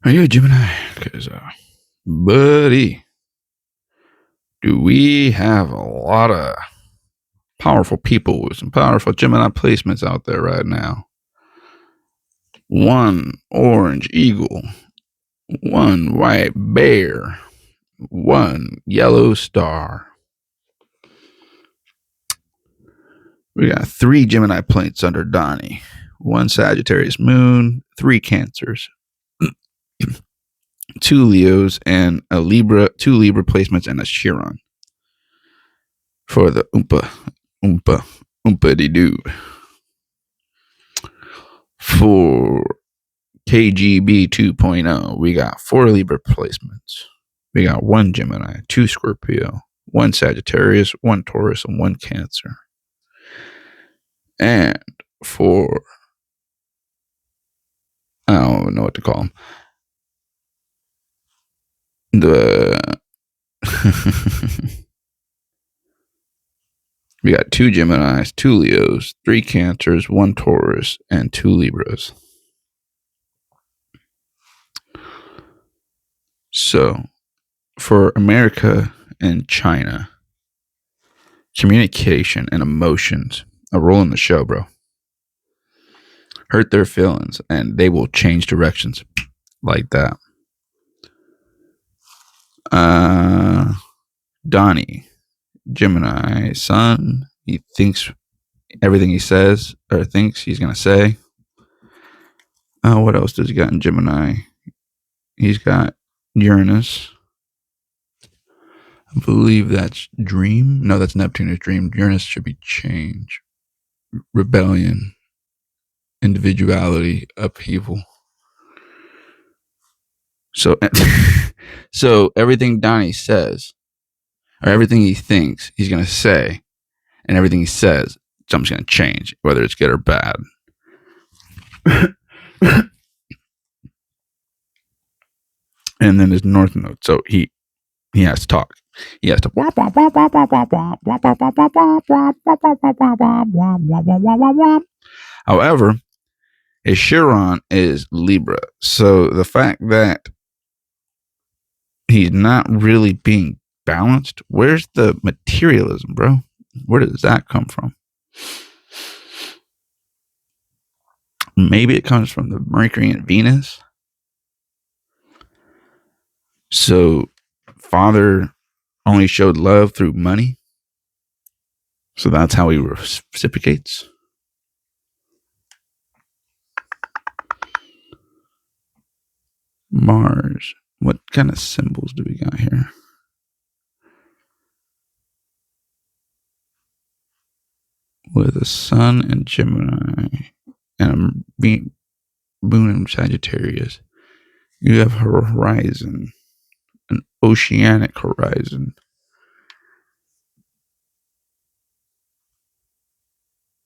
Are you a Gemini? Because, buddy, do we have a lot of powerful people with some powerful Gemini placements out there right now? One orange eagle, one white bear, one yellow star. We got 3 Gemini planets under Donnie, 1 Sagittarius moon, 3 Cancers, 2 Leos, and a Libra, 2 Libra placements, and a Chiron for the Oompa de Doo. For KGB 2.0, we got 4 Libra placements. We got 1 Gemini, 2 Scorpio, 1 Sagittarius, 1 Taurus, and 1 Cancer. And for, I don't know what to call them, the we got 2 Geminis, 2 Leos, 3 Cancers, 1 Taurus, and 2 Libras. So, for America and China, communication and emotions are rolling the show, bro. Hurt their feelings, and they will change directions like that. Donnie, Gemini sun, he thinks everything he says or thinks he's going to say. What else does he got in Gemini? He's got Uranus. I believe that's dream. No, that's Neptune is dream. Uranus should be change, rebellion, individuality, upheaval. So, so everything Donnie says, or everything he thinks he's going to say, and everything he says, something's going to change, whether it's good or bad. And then there's North Node, so he has to talk. He has to. However, his Chiron is Libra, so the fact that he's not really being balanced, where's the materialism, bro? Where does that come from? Maybe it comes from the Mercury and Venus. So, father only showed love through money. So that's how he reciprocates. Mars. What kind of symbols do we got here? With a sun and Gemini and a moon in Sagittarius, you have a horizon, an oceanic horizon.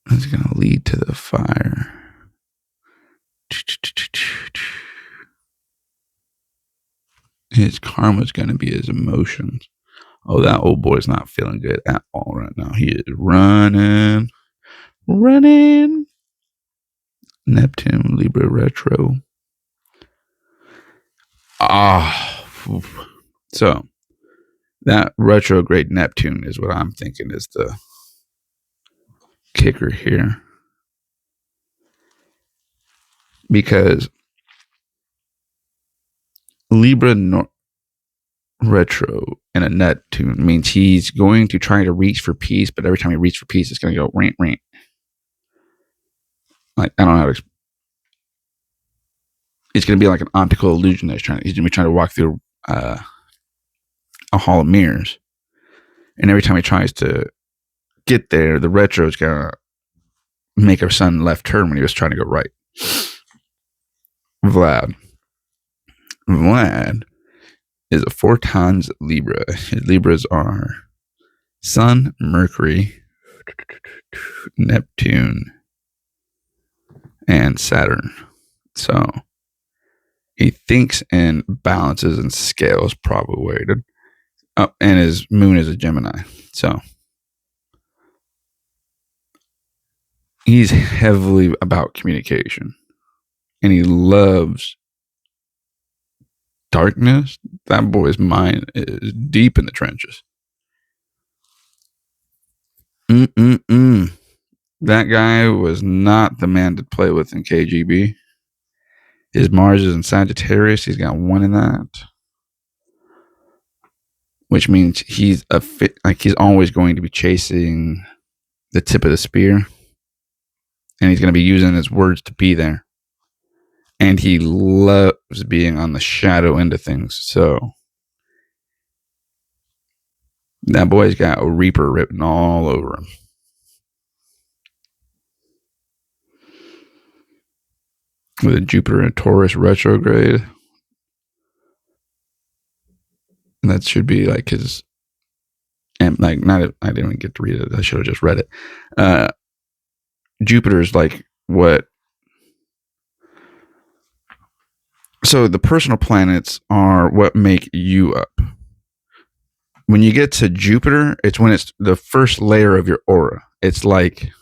That's going to lead to the fire. His karma is going to be his emotions. Oh, that old boy's not feeling good at all right now. He is running. Neptune, Libra retro. So that retrograde Neptune is what I'm thinking is the kicker here. Because Libra retro and a Neptune means he's going to try to reach for peace, but every time he reaches for peace, it's going to go rant. Like, I don't know how to. It's going to be like an optical illusion that he's going to be trying to walk through a hall of mirrors. And every time he tries to get there, the retro is going to make a sudden left turn when he was trying to go right. Vlad is a 4 times Libra. His Libras are Sun, Mercury, Neptune, and Saturn. So he thinks in balances and scales, probably weighted. And his moon is a Gemini. So he's heavily about communication. And he loves darkness, that boy's mind is deep in the trenches. That guy was not the man to play with in KGB. His Mars is in Sagittarius. He's got 1 in that, which means he's he's always going to be chasing the tip of the spear, and he's going to be using his words to be there. And he loves being on the shadow end of things. So that boy's got a Reaper written all over him. With a Jupiter and Taurus retrograde. And that should be like his, and like, not, I didn't even get to read it. I should have just read it. Jupiter's like what? So the personal planets are what make you up. When you get to Jupiter, it's when it's the first layer of your aura. It's like,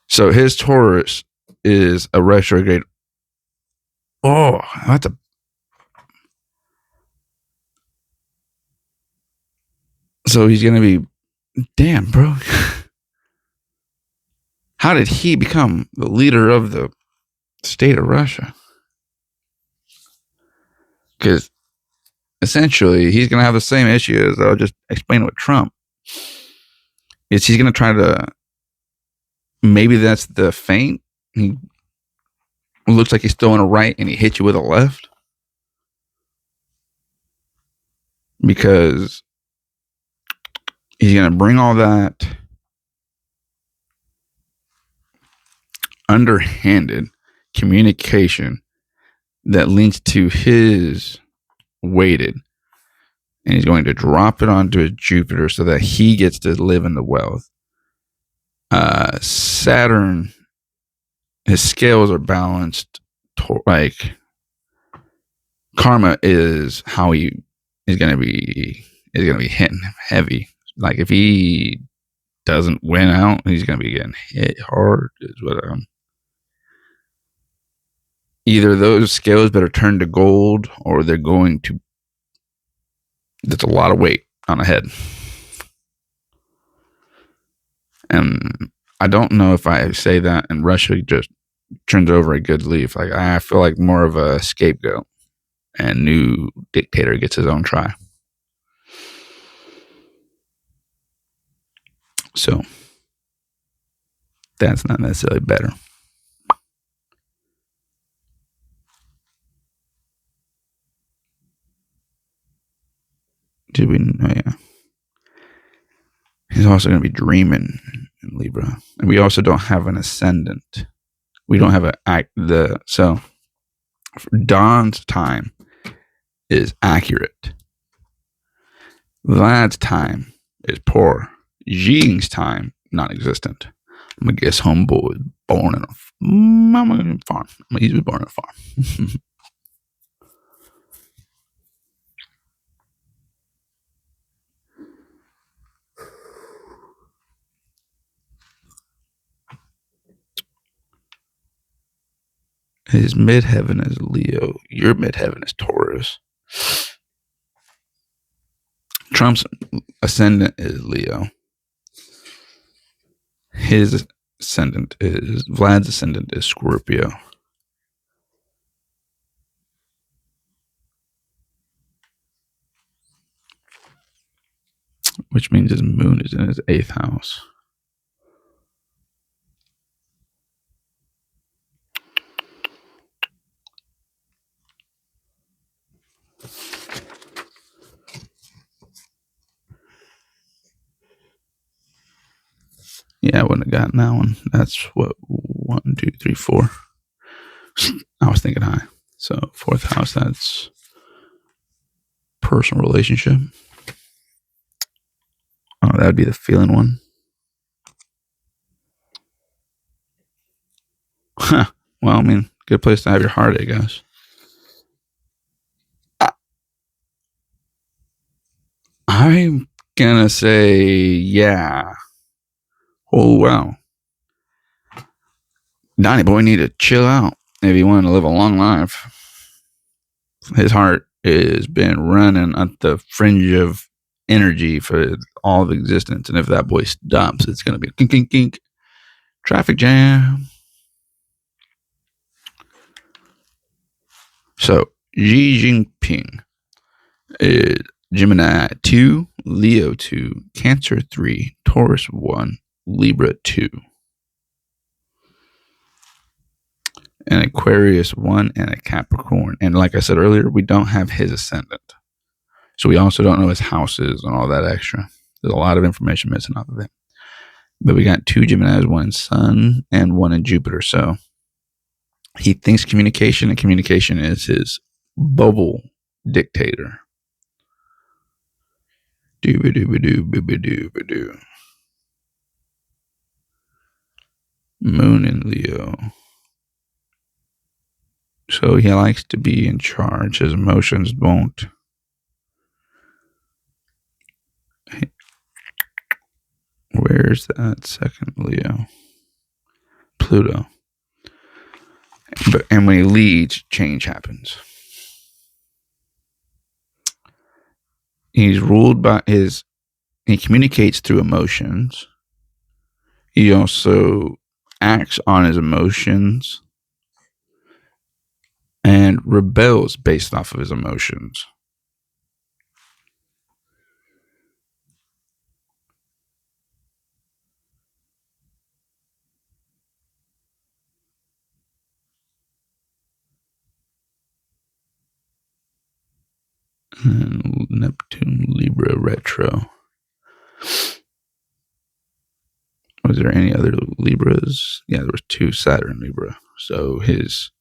so his Taurus is a retrograde. Oh, that's a. So he's going to be, damn, bro. How did he become the leader of the state of Russia? Because essentially, he's going to have the same issue as I'll just explain with Trump. Is he's going to try to, maybe that's the feint. He looks like he's throwing a right and he hits you with a left. Because he's going to bring all that underhanded communication that leads to his weighted, and he's going to drop it onto his Jupiter so that he gets to live in the wealth. Saturn, his scales are balanced. Like, karma is how he is going to be hitting heavy. Like, if he doesn't win out, he's going to be getting hit hard. Is what either those scales better turn to gold, or they're going to. That's a lot of weight on a head. And I don't know if I say that and Russia just turns over a good leaf. Like, I feel like more of a scapegoat, and new dictator gets his own try. So that's not necessarily better. Did we? Oh, yeah. He's also going to be dreaming in Libra, and we also don't have an ascendant. We don't have so Dawn's time is accurate. Vlad's time is poor. Jing's time non-existent. I'm gonna guess homeboy was born in a farm. He was born in a farm. His midheaven is Leo. Your midheaven is Taurus. Trump's ascendant is Leo. His ascendant is Vlad's ascendant is Scorpio. Which means his moon is in his 8th house. Yeah, I wouldn't have gotten that one. That's what, 1, 2, 3, 4. I was thinking high. So 4th house, that's personal relationship. Oh, that would be the feeling one. Huh. Well, I mean, good place to have your heart, I guess. I'm gonna say, yeah. Oh, wow. Donnie boy need to chill out if you want to live a long life. His heart has been running at the fringe of energy for all of existence. And if that boy stops, it's going to be kink, kink, kink. Traffic jam. So, Xi Jinping is Gemini 2, Leo 2, Cancer 3, Taurus 1, Libra 2. An Aquarius 1 and a Capricorn. And like I said earlier, we don't have his ascendant. So we also don't know his houses and all that extra. There's a lot of information missing off of it. But we got 2 Geminis, 1 in Sun and 1 in Jupiter. So he thinks communication, and communication is his bubble dictator. Doo-ba-doo-ba-doo-ba-ba-doo-ba-doo. Moon in Leo. So he likes to be in charge. His emotions won't. Where's that second Leo? Pluto. And when he leads, change happens. He's ruled by he communicates through emotions. He also acts on his emotions and rebels based off of his emotions. And Neptune Libra retro. Was there any other Libras? Yeah, there was 2 Saturn Libra. So his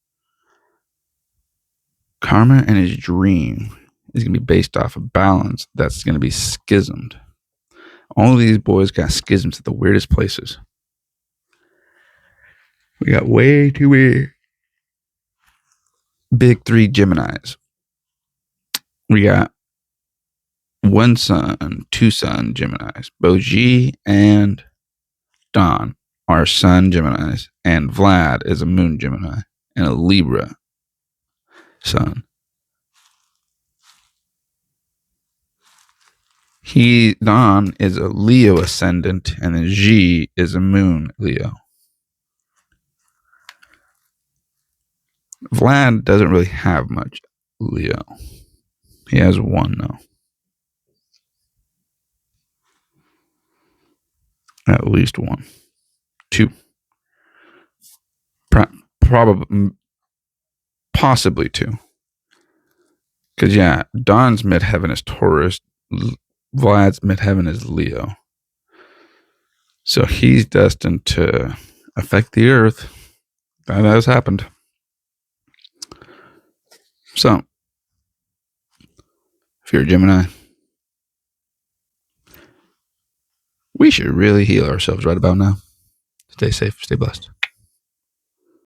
karma and his dream is going to be based off of balance that's going to be schismed. All of these boys got schisms at the weirdest places. We got way too weird. Big 3 Geminis. We got 1 Sun, 2 Sun Geminis. Both Xi and Don are Sun Geminis, and Vlad is a Moon Gemini and a Libra Sun. Don is a Leo ascendant, and then Xi is a Moon Leo. Vlad doesn't really have much Leo. He has 1 though. At least 1. 2. Probably, possibly 2. Because, yeah, Don's midheaven is Taurus. Vlad's midheaven is Leo. So he's destined to affect the earth. That has happened. So, if you're a Gemini, we should really heal ourselves right about now. Stay safe, stay blessed.